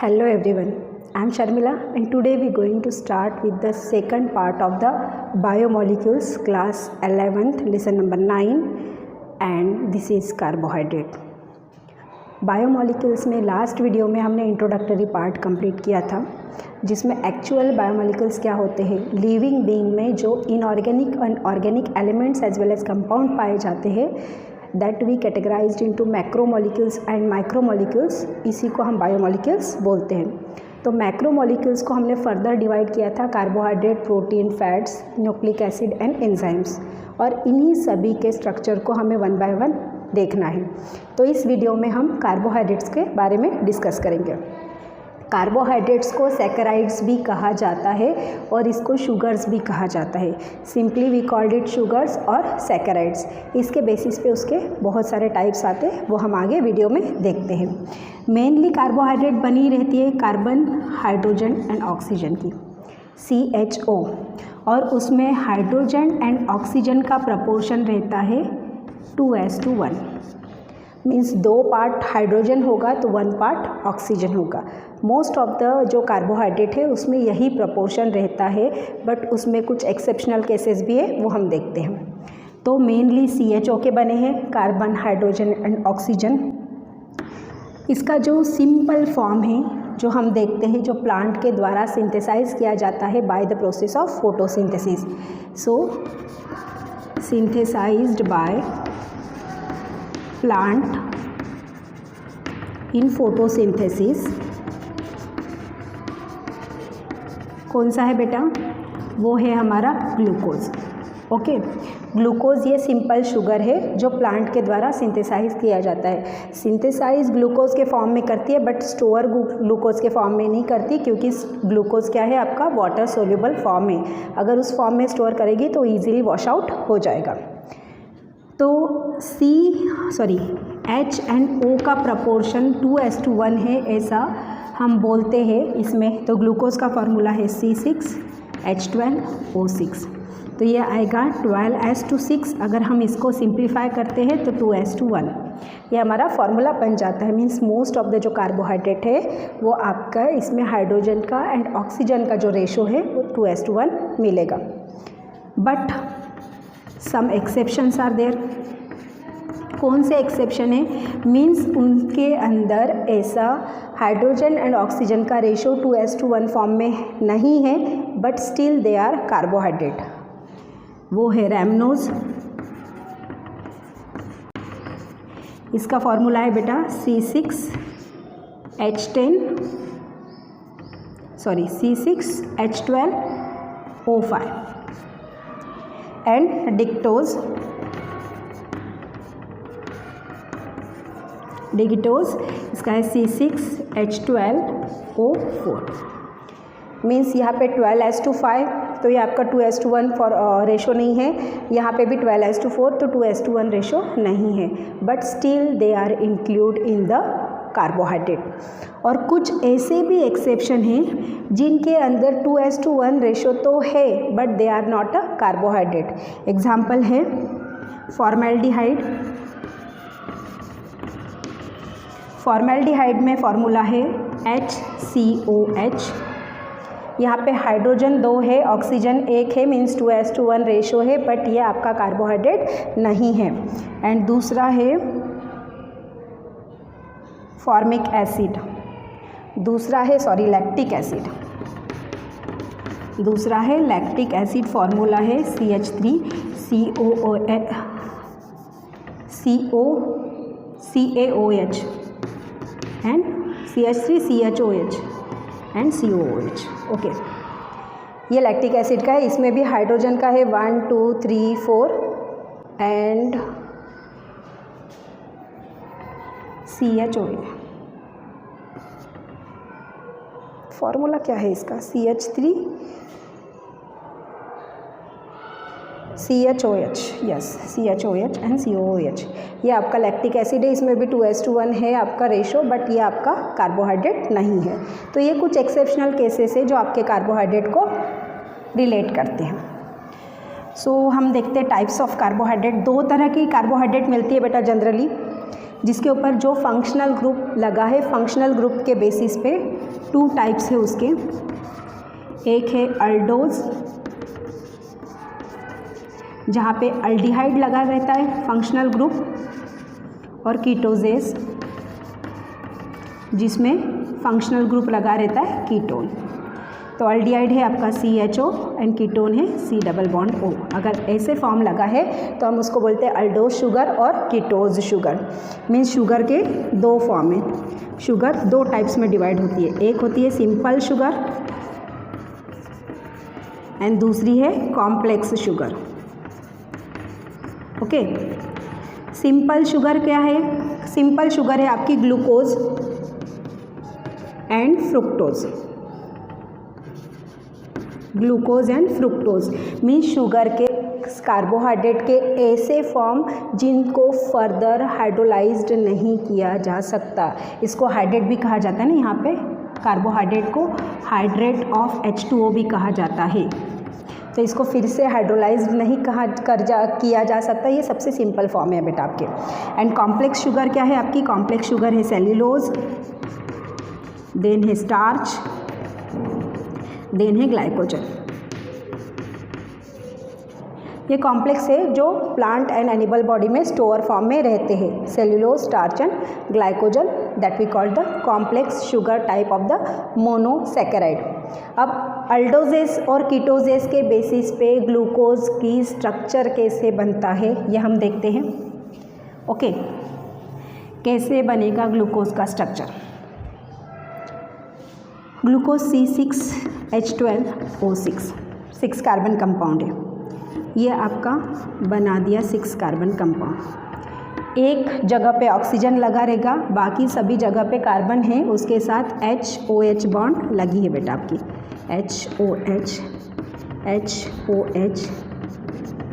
Hello everyone, I am Sharmila and today we are going to start with the second part of the biomolecules class 11th lesson number 9 and this is carbohydrate. Biomolecules में last video में हमने introductory part complete किया था जिसमें actual biomolecules क्या होते हैं, living being में जो inorganic and organic elements as well as compound पाए जाते हैं that we categorised into macromolecules and micromolecules, इसी को हम बायोमोलिक्यूल्स बोलते हैं। तो मैक्रोमोलिक्यूल्स को हमने फर्दर डिवाइड किया था carbohydrate, protein, fats, nucleic acid and enzymes, और इन्हीं सभी के स्ट्रक्चर को हमें वन बाय वन देखना है। तो इस वीडियो में हम कार्बोहाइड्रेट्स के बारे में डिस्कस करेंगे। कार्बोहाइड्रेट्स को सैकराइड्स भी कहा जाता है और इसको शुगर्स भी कहा जाता है। Simply we called it sugars और सैकराइड्स। इसके बेसिस पे उसके बहुत सारे टाइप्स आते हैं, वो हम आगे वीडियो में देखते हैं। मेनली कार्बोहाइड्रेट बनी रहती है कार्बन, हाइड्रोजन एंड ऑक्सीजन की, CHO, और उसमें हाइड्रोजन एंड ऑक्सीजन का प्रपोर्शन रहता है 2:1। मीन्स 2 पार्ट हाइड्रोजन होगा तो 1 पार्ट ऑक्सीजन होगा। मोस्ट ऑफ द जो कार्बोहाइड्रेट है उसमें यही प्रपोर्शन रहता है, बट उसमें कुछ एक्सेप्शनल केसेस भी है, वो हम देखते हैं। तो मेनली CHO के बने हैं, कार्बन, हाइड्रोजन एंड ऑक्सीजन। इसका जो सिंपल फॉर्म है जो हम देखते हैं, जो प्लांट के द्वारा सिंथेसाइज किया जाता है by the process of photosynthesis. So synthesised by plant in photosynthesis, कौन सा है बेटा? वो है हमारा ग्लूकोज। ओके, ग्लूकोज ये सिंपल शुगर है जो प्लांट के द्वारा सिंथेसाइज किया जाता है। सिंथेसाइज ग्लूकोज के फॉर्म में करती है बट स्टोर ग्लूकोज के फॉर्म में नहीं करती, क्योंकि ग्लूकोज क्या है आपका वाटर सोल्यूबल फॉर्म है। अगर उस फॉर्म में स्टोर करेगी तो ईजिली वॉश आउट हो जाएगा। तो H एंड O का प्रपोर्शन 2:1 है, ऐसा हम बोलते हैं इसमें। तो ग्लूकोज का फार्मूला है C6H12O6, तो ये आएगा 12:6। अगर हम इसको सिंप्लीफाई करते हैं तो 2:1, ये हमारा फार्मूला बन जाता है। मीन्स मोस्ट ऑफ द जो कार्बोहाइड्रेट है वो आपका इसमें हाइड्रोजन का एंड ऑक्सीजन का जो रेशो है वो 2:1 मिलेगा। But some exceptions are there. कौन से एक्सेप्शन है? मीन्स उनके अंदर ऐसा हाइड्रोजन एंड ऑक्सीजन का रेशो 2:1 फॉर्म में नहीं है, but still they are carbohydrate. वो है रैमनोज। इसका फॉर्मूला है बेटा C6H12O5 एंड डिक्टोज इसका है C6H12O4। मीन्स यहाँ पे 12:5, तो ये आपका 2:1 फॉर रेशो नहीं है। यहाँ पे भी 12:4, तो 2:1 रेशो नहीं है, but still they are include in the carbohydrate. और कुछ ऐसे भी एक्सेप्शन हैं जिनके अंदर 2:1 रेशो तो है but they are not a carbohydrate. Example है फॉर्मेल्डिहाइड। फॉर्मेल्डिहाइड में फॉर्मूला है HCOH। यहाँ पे हाइड्रोजन 2 है, ऑक्सीजन 1 है, मीन्स 2:1 रेशो है, बट ये आपका कार्बोहाइड्रेट नहीं है। एंड दूसरा है फॉर्मिक एसिड, लैक्टिक एसिड। दूसरा है लैक्टिक एसिड, फॉर्मूला है CH3CAOH and CH3CHOH and COOH। Okay, ये लैक्टिक एसिड का है। इसमें भी हाइड्रोजन का है 1 2 3 4 एंड CHOH। फॉर्मूला क्या है इसका? CHOH, yes, CHOH and COOH। ये आपका लैक्टिक एसिड है, इसमें भी 2:1 है आपका रेशो, बट ये आपका कार्बोहाइड्रेट नहीं है। तो ये कुछ एक्सेप्शनल केसेस है जो आपके कार्बोहाइड्रेट को रिलेट करते हैं। सो हम देखते हैं टाइप्स ऑफ कार्बोहाइड्रेट। 2 तरह की कार्बोहाइड्रेट मिलती है बेटा जनरली। जिसके ऊपर जो फंक्शनल ग्रुप लगा है, फंक्शनल ग्रुप के बेसिस पे 2 टाइप्स है उसके। एक है अल्डोज, जहाँ पे अल्डिहाइड लगा रहता है फंक्शनल ग्रुप, और कीटोजेस जिसमें फंक्शनल ग्रुप लगा रहता है कीटोन। तो अल्डिहाइड है आपका CHO एंड कीटोन है C+O। अगर ऐसे फॉर्म लगा है तो हम उसको बोलते हैं अल्डोज शुगर और कीटोज शुगर। मीन्स शुगर के 2 फॉर्म हैं। शुगर 2 टाइप्स में डिवाइड होती है, एक होती है सिंपल शुगर एंड दूसरी है complex sugar. Okay, simple sugar क्या है? सिंपल शुगर है आपकी glucose and fructose. Glucose and fructose means sugar के कार्बोहाइड्रेट के ऐसे फॉर्म जिनको फर्दर हाइड्रोलाइज्ड नहीं किया जा सकता। इसको हाइड्रेट भी कहा जाता है ना, यहाँ पे कार्बोहाइड्रेट को हाइड्रेट ऑफ H2O भी कहा जाता है। तो इसको फिर से हाइड्रोलाइज्ड नहीं किया जा सकता। ये सबसे सिंपल फॉर्म है बेटा आपके। एंड कॉम्प्लेक्स शुगर क्या है आपकी? कॉम्प्लेक्स शुगर है सेल्यूलोज, देन है स्टार्च, देन है ग्लाइकोजन। ये कॉम्प्लेक्स है जो प्लांट एंड एनिमल बॉडी में स्टोर फॉर्म में रहते हैं। Cellulose, starch and glycogen, that we call the complex sugar type of the monosaccharide. अब अल्डोजेस और कीटोजेस के बेसिस पे ग्लूकोज की स्ट्रक्चर कैसे बनता है ये हम देखते हैं। ओके, कैसे बनेगा ग्लूकोज का structure? Glucose C6H12O6 6 carbon compound है। ये आपका बना दिया 6 कार्बन कंपाउंड। एक जगह पे ऑक्सीजन लगा रहेगा, बाकी सभी जगह पे कार्बन है, उसके साथ HOH बॉन्ड लगी है बेटा आपकी। HOH HOH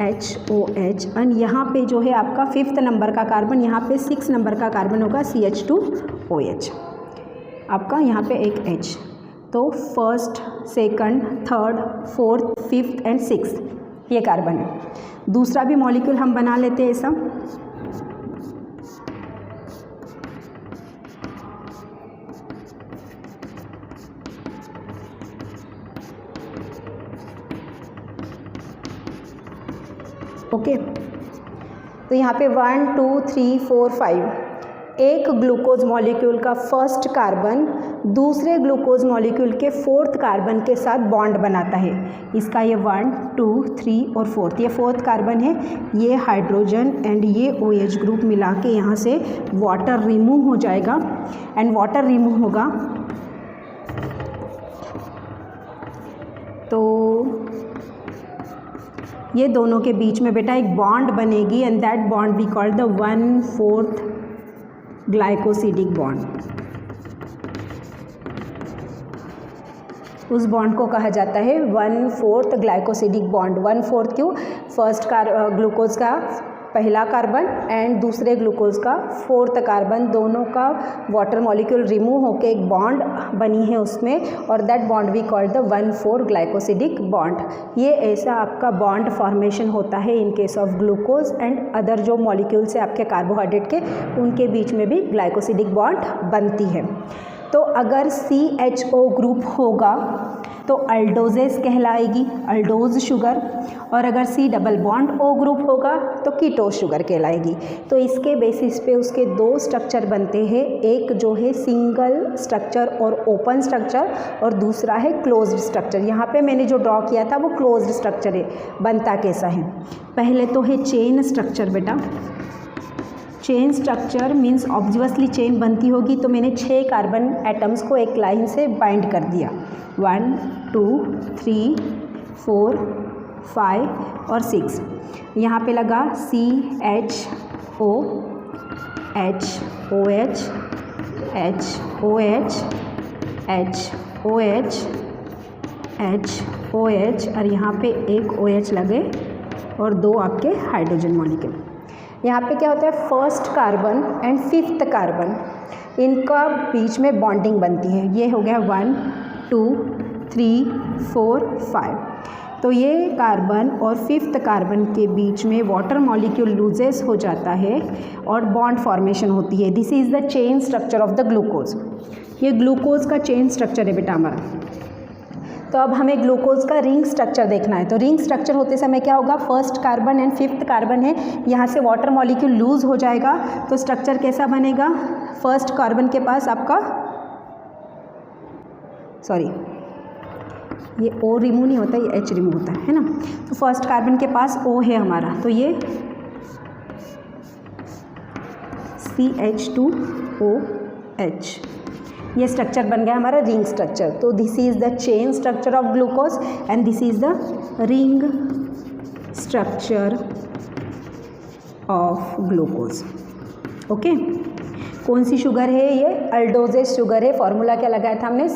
HOH एंड यहाँ पे जो है आपका 5th नंबर का कार्बन, यहाँ पे 6 नंबर का कार्बन होगा CH2OH। आपका यहाँ पे एक H। तो 1st, 2nd, 3rd, 4th, 5th and 6th ये कार्बन है। दूसरा भी मॉलिक्यूल हम बना लेते हैं ऐसा। ओके, तो यहाँ पे 1 2 3 4 5 एक ग्लूकोज मॉलिक्यूल का 1st कार्बन दूसरे ग्लूकोज मॉलिक्यूल के 4th कार्बन के साथ बॉन्ड बनाता है। इसका ये 1 2 3 और 4th, ये 4th कार्बन है। ये हाइड्रोजन एंड ये OH ग्रुप मिला के यहाँ से वाटर रिमूव हो जाएगा एंड वाटर रिमूव होगा तो ये दोनों के बीच में बेटा एक बॉन्ड बनेगी and that bond we call the 1/4 glycosidic bond. उस बॉन्ड को कहा जाता है 1/4 ग्लाइकोसिडिक बॉन्ड। 1/4 क्यों? 1st ग्लूकोज का पहला कार्बन एंड दूसरे ग्लूकोज का 4th कार्बन, दोनों का वाटर मॉलिक्यूल रिमूव होकर एक बॉन्ड बनी है उसमें, और that bond we called the 1/4 glycosidic bond. ये ऐसा आपका बॉन्ड फॉर्मेशन होता है in case of glucose and other जो मॉलिक्यूल्स है आपके कार्बोहाइड्रेट के, उनके बीच में भी ग्लाइकोसिडिक बॉन्ड बनती है। तो अगर CHO ग्रुप होगा तो अल्डोजेस कहलाएगी, अल्डोज शुगर, और अगर C+O ग्रुप होगा तो कीटोज शुगर कहलाएगी। तो इसके बेसिस पे उसके 2 स्ट्रक्चर बनते हैं, एक जो है सिंगल स्ट्रक्चर और ओपन स्ट्रक्चर, और दूसरा है क्लोज्ड स्ट्रक्चर। यहाँ पे मैंने जो ड्रॉ किया था वो क्लोज्ड स्ट्रक्चर है। बनता कैसा है? पहले तो है चेन स्ट्रक्चर बेटा। Chain structure means obviously chain बनती होगी, तो मैंने 6 कार्बन एटम्स को एक लाइन से बाइंड कर दिया। 1 2 3 4 5 और 6। यहाँ पे लगा CHO HOH HOH HOH HOH और यहाँ पे एक OH लगे और 2 आपके हाइड्रोजन मॉलिक्यूल। यहाँ पे क्या होता है? 1st carbon and 5th carbon, इनका बीच में बॉन्डिंग बनती है। ये हो गया 1 2 3 4 5। तो ये कार्बन और 5th कार्बन के बीच में वाटर मॉलिक्यूल लूजेस हो जाता है और बॉन्ड फॉर्मेशन होती है। This is the chain structure of the glucose. ये ग्लूकोज का चेन स्ट्रक्चर है बेटा हमारा। तो अब हमें ग्लूकोज का रिंग स्ट्रक्चर देखना है। तो रिंग स्ट्रक्चर होते समय क्या होगा, 1st carbon and 5th carbon है, यहाँ से वाटर मॉलिक्यूल लूज हो जाएगा। तो स्ट्रक्चर कैसा बनेगा, 1st कार्बन के पास आपका ये O रिमूव नहीं होता, ये H रिमूव होता है ना। तो 1st कार्बन के पास O है हमारा, तो ये CH2OH, ये स्ट्रक्चर बन गया हमारा रिंग स्ट्रक्चर। तो this is the chain structure of glucose and this is the ring structure of glucose. Okay, कौन सी शुगर है, ये अल्डोजेस शुगर है। फॉर्मूला क्या लगाया था हमने,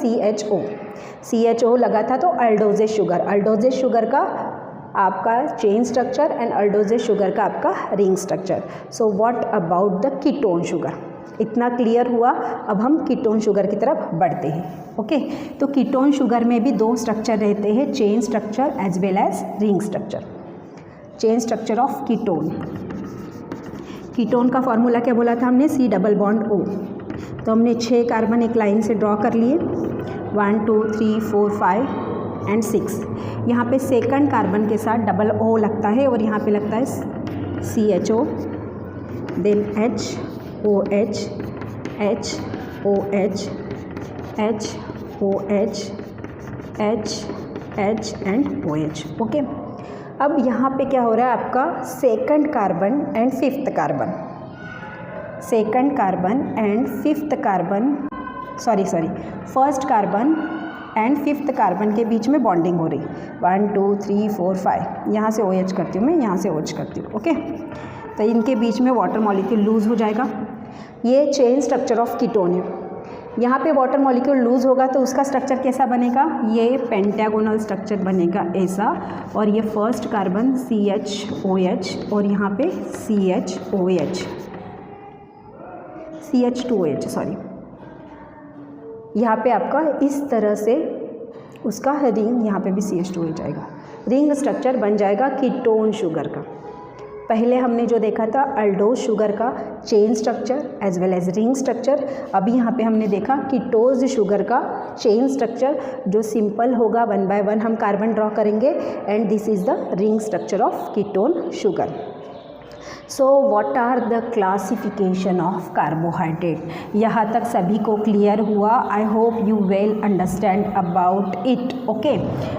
CHO लगा था, तो अल्डोजेस शुगर। अल्डोजेस शुगर का आपका चेन स्ट्रक्चर एंड अल्डोजेस शुगर का आपका ring structure. So what about the ketone sugar, इतना क्लियर हुआ। अब हम कीटोन शुगर की तरफ बढ़ते हैं। ओके, तो कीटोन शुगर में भी 2 स्ट्रक्चर रहते हैं, chain structure as well as ring structure. Chain structure of ketone, ketone का फॉर्मूला क्या बोला था हमने, C डबल बॉन्ड O। तो हमने 6 कार्बन एक लाइन से ड्रॉ कर लिए, 1 2 3 4 5 एंड 6। यहाँ पे 2nd कार्बन के साथ डबल O लगता है और यहाँ पे लगता है CHO, then HOH, HOH, HOH, H and OH। Okay, अब यहाँ पे क्या हो रहा है आपका 2nd carbon and 5th carbon, 2nd carbon and 5th carbon, 1st carbon and 5th carbon के बीच में बॉन्डिंग हो रही, 1 2 3 4 5, यहाँ से OH करती हूँ मैं, यहाँ से OH करती हूँ। ओके, तो इनके बीच में वाटर मॉलिक्यूल लूज़ हो जाएगा। ये चेन स्ट्रक्चर ऑफ कीटोन है। यहाँ पे वाटर मॉलिक्यूल लूज़ होगा तो उसका स्ट्रक्चर कैसा बनेगा, ये पेंटागोनल स्ट्रक्चर बनेगा ऐसा, और ये 1st कार्बन CHOH और यहाँ पे CH2OH, यहाँ पे आपका इस तरह से उसका रिंग, यहाँ पे भी CH2OH आएगा। रिंग स्ट्रक्चर बन जाएगा कीटोन शुगर का। पहले हमने जो देखा था अल्डोज शुगर का chain structure as well as ring structure, अभी यहाँ पे हमने देखा कीटोज शुगर का चेन स्ट्रक्चर जो सिंपल होगा, 1 बाय 1 हम कार्बन ड्रॉ करेंगे and this is the ring structure of ketone sugar. So what are the classification of carbohydrate, यहाँ तक सभी को क्लियर हुआ। I hope you well understand about it. Okay,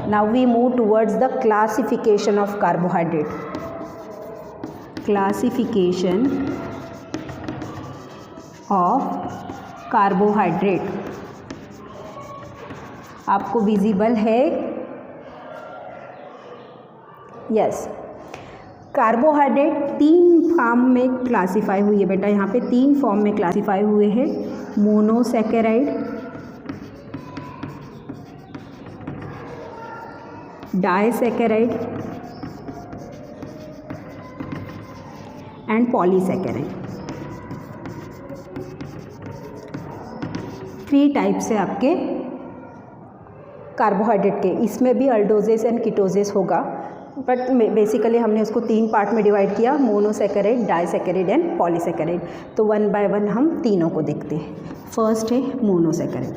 now we move towards the classification of carbohydrate. Classification of carbohydrate आपको visible है, yes. Carbohydrate 3 form में classify हुई है बेटा, यहाँ पे 3 फॉर्म में क्लासीफाई हुए हैं, monosaccharide, disaccharide and polysaccharide. 3 type से आपके कार्बोहाइड्रेट के, इसमें भी अल्डोजेस एंड कीटोजेस होगा, बट बेसिकली हमने उसको 3 पार्ट में डिवाइड किया, मोनोसैकेराइड, डाइसैकेराइड एंड पॉलीसैकेराइड। तो 1 बाय 1 हम तीनों को देखते हैं। फर्स्ट है मोनोसैकेराइड।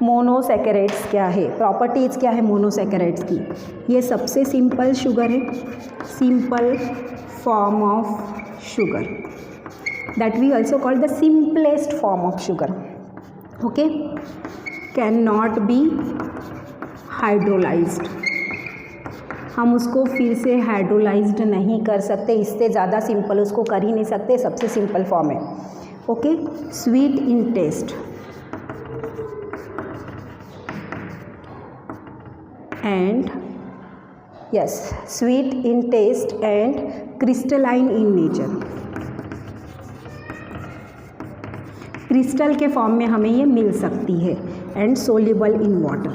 मोनोसैकेराइड्स क्या है, प्रॉपर्टीज़ क्या है मोनोसैकेराइड्स की, ये सबसे सिंपल शुगर है, simple form of sugar, that we also call the simplest form of sugar. Okay, can not be hydrolysed, हम उसको फिर से हाइड्रोलाइज्ड नहीं कर सकते, इससे ज़्यादा सिंपल उसको कर ही नहीं सकते, सबसे सिंपल फॉर्म है। Okay, sweet in taste and yes, sweet in taste and crystalline in nature। Crystal के फॉर्म में हमें ये मिल सकती है and soluble in water.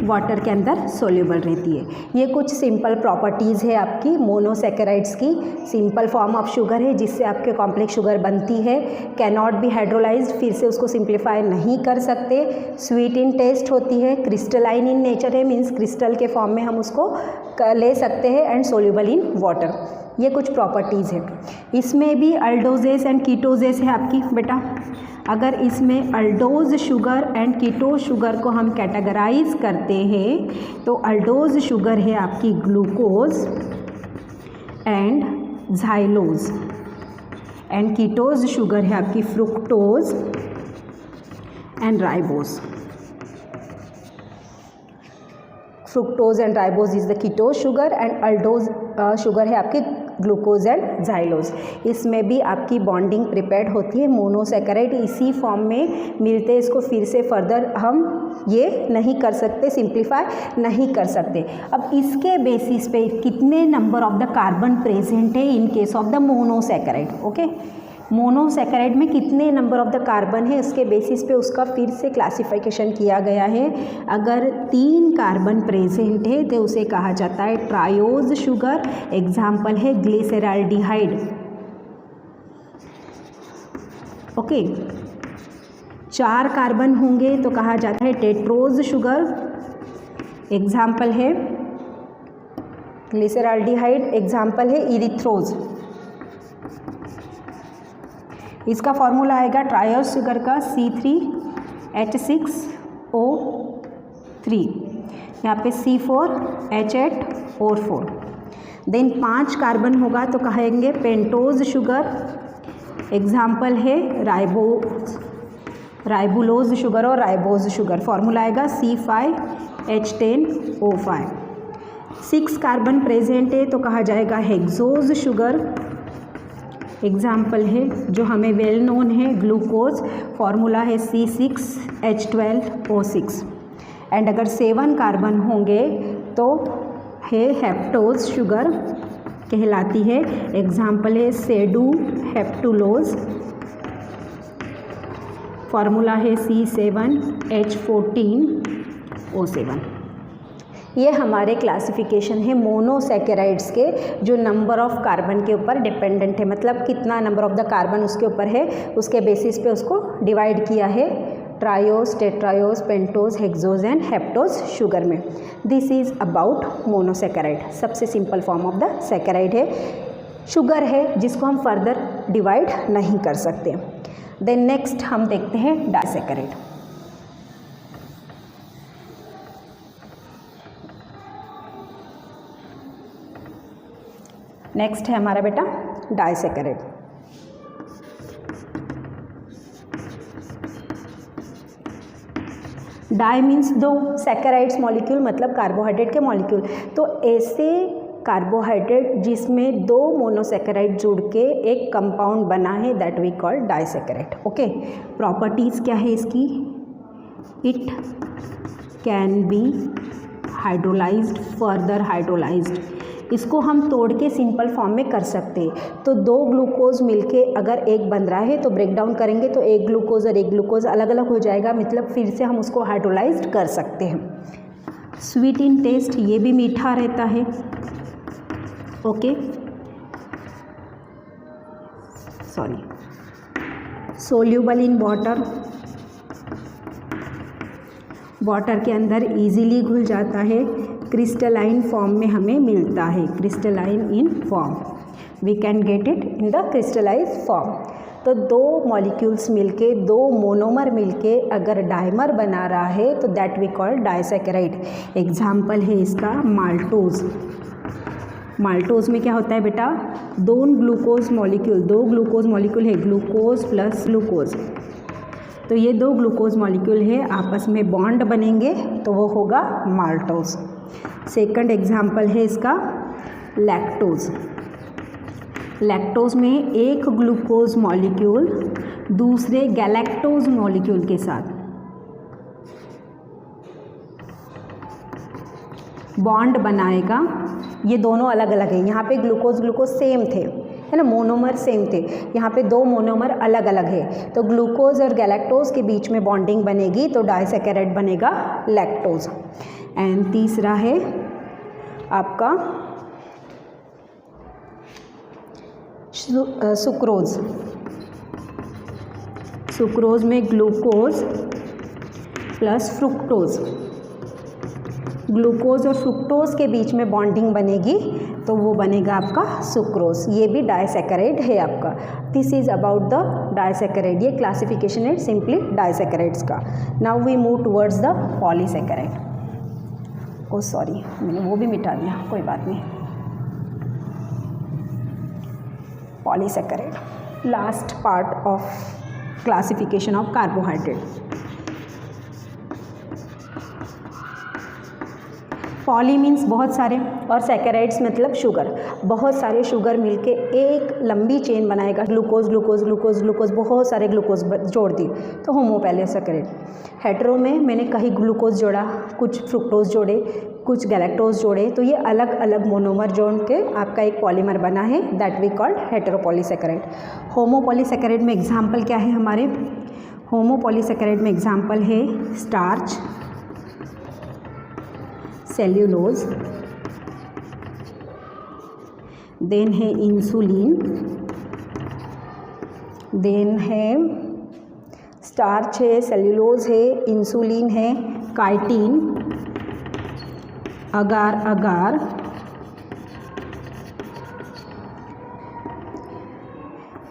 Water के अंदर सोल्यूबल रहती है। ये कुछ सिंपल प्रॉपर्टीज़ है आपकी मोनोसैकेराइड्स की। सिंपल फॉर्म ऑफ शुगर है जिससे आपके कॉम्प्लेक्स शुगर बनती है। कैन नॉट बी हाइड्रोलाइज्ड, फिर से उसको सिंप्लीफाई नहीं कर सकते। स्वीट इन टेस्ट होती है, क्रिस्टलाइन इन नेचर है, मीन्स क्रिस्टल के फॉर्म में हम उसको ले सकते हैं, एंड सोल्यूबल इन वाटर। ये कुछ प्रॉपर्टीज़ है। इसमें भी अल्डोजेस एंड कीटोजेस है आपकी बेटा। अगर इसमें अल्डोज शुगर एंड कीटोज शुगर को हम कैटेगराइज करते हैं तो अल्डोज शुगर है आपकी glucose and xylose, and ketose sugar है आपकी fructose and ribose. Fructose and ribose is the ketose sugar, and aldose sugar है आपकी ग्लूकोज एंड ज़ाइलोज। इसमें भी आपकी बॉन्डिंग प्रिपेयर्ड होती है। मोनोसैकेराइड इसी फॉर्म में मिलते हैं, इसको फिर से फर्दर हम ये नहीं कर सकते, सिंप्लीफाई नहीं कर सकते। अब इसके बेसिस पे कितने number of the carbon present है in case of the monosaccharide. Okay, monosaccharide में कितने नंबर ऑफ द कार्बन है उसके बेसिस पे उसका फिर से क्लासिफिकेशन किया गया है। अगर 3 कार्बन प्रेजेंट है तो उसे कहा जाता है ट्रायोज शुगर। एग्जाम्पल है ग्लिसरॉल्डिहाइड। ओके, 4 कार्बन होंगे तो कहा जाता है टेट्रोज शुगर। एग्जाम्पल है ग्लिसरॉल्डिहाइड। एग्जाम्पल है इरिथ्रोज। इसका फॉर्मूला आएगा ट्रायोज शुगर का C3H6O3, यहाँ पे C4H8O4। देन 5 कार्बन होगा तो कहेंगे पेंटोज शुगर। एग्जाम्पल है राइबुलोज शुगर और राइबोज शुगर। फॉर्मूला आएगा C5H10O5। 6 कार्बन प्रेजेंट है तो कहा जाएगा हेक्सोज शुगर। एग्जाम्पल है जो हमें वेल नोन है ग्लूकोज। फॉर्मूला है C6H12O6। एंड अगर 7 कार्बन होंगे तो है हेप्टोज शुगर कहलाती है। एग्जाम्पल है सेडू हेप्टुलोज। फॉर्मूला है C7H14O7। ये हमारे क्लासिफिकेशन है मोनोसैकेराइड्स के, जो नंबर ऑफ कार्बन के ऊपर डिपेंडेंट है, मतलब कितना नंबर ऑफ द कार्बन उसके ऊपर है उसके बेसिस पे उसको डिवाइड किया है triose, tetrose, pentose, hexose and heptose sugar में। This is about monosaccharide. सबसे simple form of the saccharide है, शुगर है जिसको हम फर्दर डिवाइड नहीं कर सकते। देन नेक्स्ट हम देखते हैं डाइसैकेराइड। नेक्स्ट है हमारा बेटा डाइसैकेराइड। डाई मीन्स दो, सैकेराइड्स मॉलिक्यूल मतलब कार्बोहाइड्रेट के मॉलिक्यूल। तो ऐसे कार्बोहाइड्रेट जिसमें 2 मोनोसैकेराइड जुड़ के एक कंपाउंड बना है, that we call disaccharide. Okay, properties क्या है इसकी? It can be hydrolysed, further hydrolysed. इसको हम तोड़ के सिंपल फॉर्म में कर सकते हैं। तो 2 ग्लूकोज मिलके अगर एक बन रहा है तो ब्रेक डाउन करेंगे तो एक ग्लूकोज और एक ग्लूकोज अलग अलग हो जाएगा, मतलब फिर से हम उसको हाइड्रोलाइज्ड कर सकते हैं। स्वीट इन टेस्ट, ये भी मीठा रहता है। Okay, sorry, soluble in water, water के अंदर इजीली घुल जाता है। क्रिस्टलाइन फॉर्म में हमें मिलता है, crystalline in form, we can get it in the crystallise form. तो 2 मॉलिक्यूल्स मिलके, 2 मोनोमर मिलके अगर डाइमर बना रहा है तो that we call disaccharide. Example है इसका माल्टोज। माल्टोज में क्या होता है बेटा? 2 ग्लूकोज मॉलिक्यूल है, ग्लूकोज प्लस ग्लूकोज। तो ये 2 ग्लूकोज मॉलिक्यूल है, आपस में बॉन्ड बनेंगे तो वो होगा माल्टोज। सेकंड एग्जाम्पल है इसका लैक्टोज। लैक्टोज में एक ग्लूकोज मॉलिक्यूल दूसरे गैलेक्टोज मॉलिक्यूल के साथ बॉन्ड बनाएगा। ये दोनों अलग अलग है, यहाँ पे ग्लूकोज सेम थे, है ना, मोनोमर सेम थे, यहाँ पे 2 मोनोमर अलग अलग है। तो ग्लूकोज और गैलेक्टोज के बीच में बॉन्डिंग बनेगी तो डाइसैकेराइड बनेगा लैक्टोज। एंड तीसरा है आपका सुक्रोज। सुक्रोज में ग्लूकोज प्लस फ्रुक्टोज, ग्लूकोज और फ्रुक्टोज के बीच में बॉन्डिंग बनेगी तो वो बनेगा आपका सुक्रोज। ये भी डाइसैकेराइड है आपका। This is about the disaccharide. ये क्लासिफिकेशन है सिंपली डाइसैकेराइड्स का। Now we move towards the polysaccharide. Oh sorry, मैंने वो भी मिटा दिया, कोई बात नहीं। Polysaccharide, last part of classification of carbohydrate. Poly means बहुत सारे और सैकेराइड्स मतलब शुगर। बहुत सारे शुगर मिलके एक लंबी चेन बनाएगा। ग्लूकोज ग्लूकोज ग्लूकोज ग्लूकोज, बहुत सारे ग्लूकोज जोड़ दी तो होमोपॉलीसैकेराइड। हेटेरो में मैंने कहीं ग्लूकोज जोड़ा, कुछ फ्रुक्टोज जोड़े, कुछ गैलेक्टोज जोड़े, तो ये अलग अलग मोनोमर जोड़ के आपका एक पॉलीमर बना है, दैट वी कॉल्ड हेटेरोपॉलीसैकेराइड। होमोपॉलीसैकेराइड में एग्जाम्पल क्या है हमारे? होमोपॉलीसैकेराइड में एग्जाम्पल है स्टार्च, सेल्यूलोज, देन है इंसुलिन, देन है स्टार्च है, सेल्यूलोज है, इंसुलिन है, काइटिन, अगार अगार,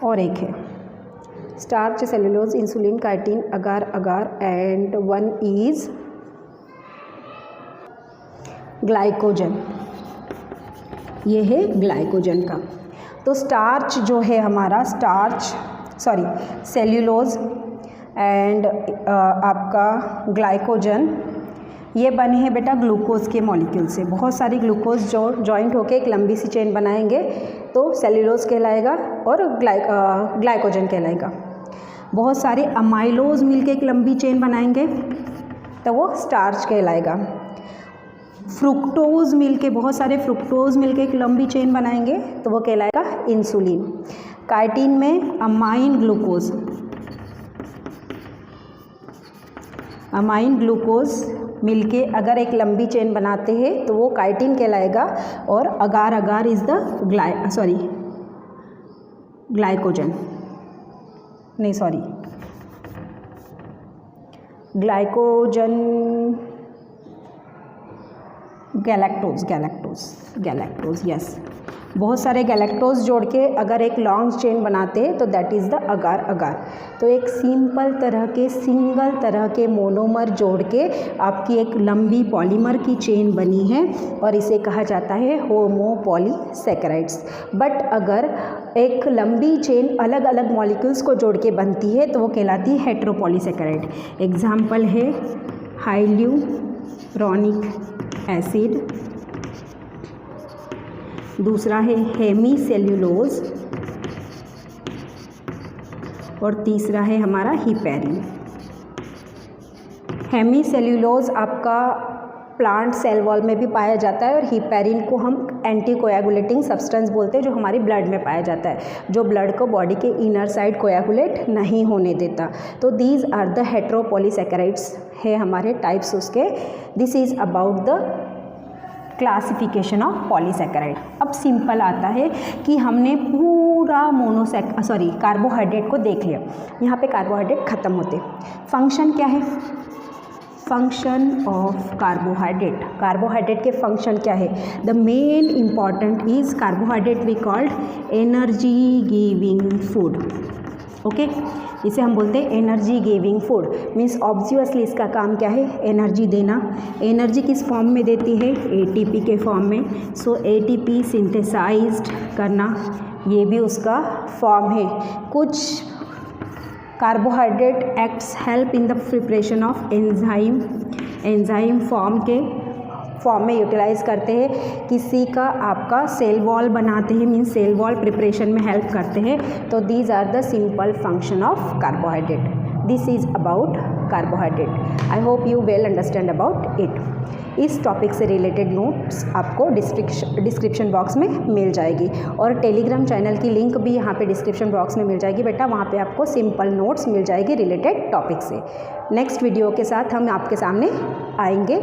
और एक है starch, cellulose, insulin, chitin, agar agar, and one is glycogen. ये है ग्लाइकोजन का। तो स्टार्च जो है हमारा, सेल्यूलोज एंड आपका ग्लाइकोजन, ये बने हैं बेटा ग्लूकोज के मॉलिक्यूल से। बहुत सारे ग्लूकोज जो जॉइंट होके एक लंबी सी चेन बनाएंगे तो सेल्यूलोज कहलाएगा और ग्लाइकोजन कहलाएगा। बहुत सारे अमाइलोज मिलके एक लंबी चेन बनाएंगे तो वो स्टार्च कहलाएगा। फ्रुक्टोज मिलके, बहुत सारे फ्रुक्टोज मिलके एक लंबी चेन बनाएंगे तो वो कहलाएगा इंसुलिन। काइटिन में अमाइन ग्लूकोज मिलके अगर एक लंबी चेन बनाते हैं तो वो काइटिन कहलाएगा, और अगार अगार इज द ग्लाइकोजन, नहीं सॉरी ग्लाइकोजन, गैलेक्टोज यस। बहुत सारे गैलेक्टोज जोड़ के अगर एक लॉन्ग चेन बनाते हैं तो दैट इज़ द अगार अगार। तो एक सिंगल तरह के मोनोमर जोड़ के आपकी एक लंबी पॉलीमर की चेन बनी है और इसे कहा जाता है होमोपॉलीसैकेराइड्स। बट अगर एक लंबी चेन अलग अलग मॉलिक्यूल्स को जोड़ के बनती है तो वो कहलाती है हेटेरोपॉलीसैकेराइड। एग्जाम्पल है हाइल्यूरोनिक एसिड, दूसरा है हेमीसेल्यूलोज, और तीसरा है हमारा हिपैरिन। हेमीसेल्यूलोज आपका प्लांट सेल वॉल में भी पाया जाता है और हिपैरिन को हम एंटीकोएगुलेटिंग सब्सटेंस बोलते हैं, जो हमारी ब्लड में पाया जाता है, जो ब्लड को बॉडी के इनर साइड कोएगुलेट नहीं होने देता। तो दीज आर द हेटेरोपॉलीसैकेराइड्स है हमारे टाइप्स उसके। This is about the classification of polysaccharide. अब सिंपल आता है कि हमने पूरा कार्बोहाइड्रेट को देख लिया। यहाँ पे कार्बोहाइड्रेट ख़त्म होते। फंक्शन क्या है? फंक्शन ऑफ कार्बोहाइड्रेट के फंक्शन क्या है? The main important is carbohydrate we called energy giving food. Okay, इसे हम बोलते हैं energy giving food. Means obviously इसका काम क्या है? एनर्जी देना। एनर्जी किस फॉर्म में देती है? एटीपी के फॉर्म में। सो एटीपी सिंथेसाइज्ड करना, ये भी उसका फॉर्म है। कुछ carbohydrate acts help in the preparation of enzyme form में यूटिलाइज करते हैं। किसी का आपका सेल वॉल बनाते हैं, मीन्स सेल वॉल प्रिपरेशन में हेल्प करते हैं। तो these are the simple function of carbohydrate. This is about carbohydrate. I hope you well understand about it. इस टॉपिक से रिलेटेड नोट्स आपको डिस्क्रिप्शन बॉक्स में मिल जाएगी, और टेलीग्राम चैनल की लिंक भी यहाँ पे डिस्क्रिप्शन बॉक्स में मिल जाएगी बेटा। वहाँ पे आपको सिंपल नोट्स मिल जाएगी रिलेटेड टॉपिक से। नेक्स्ट वीडियो के साथ हम आपके सामने आएंगे।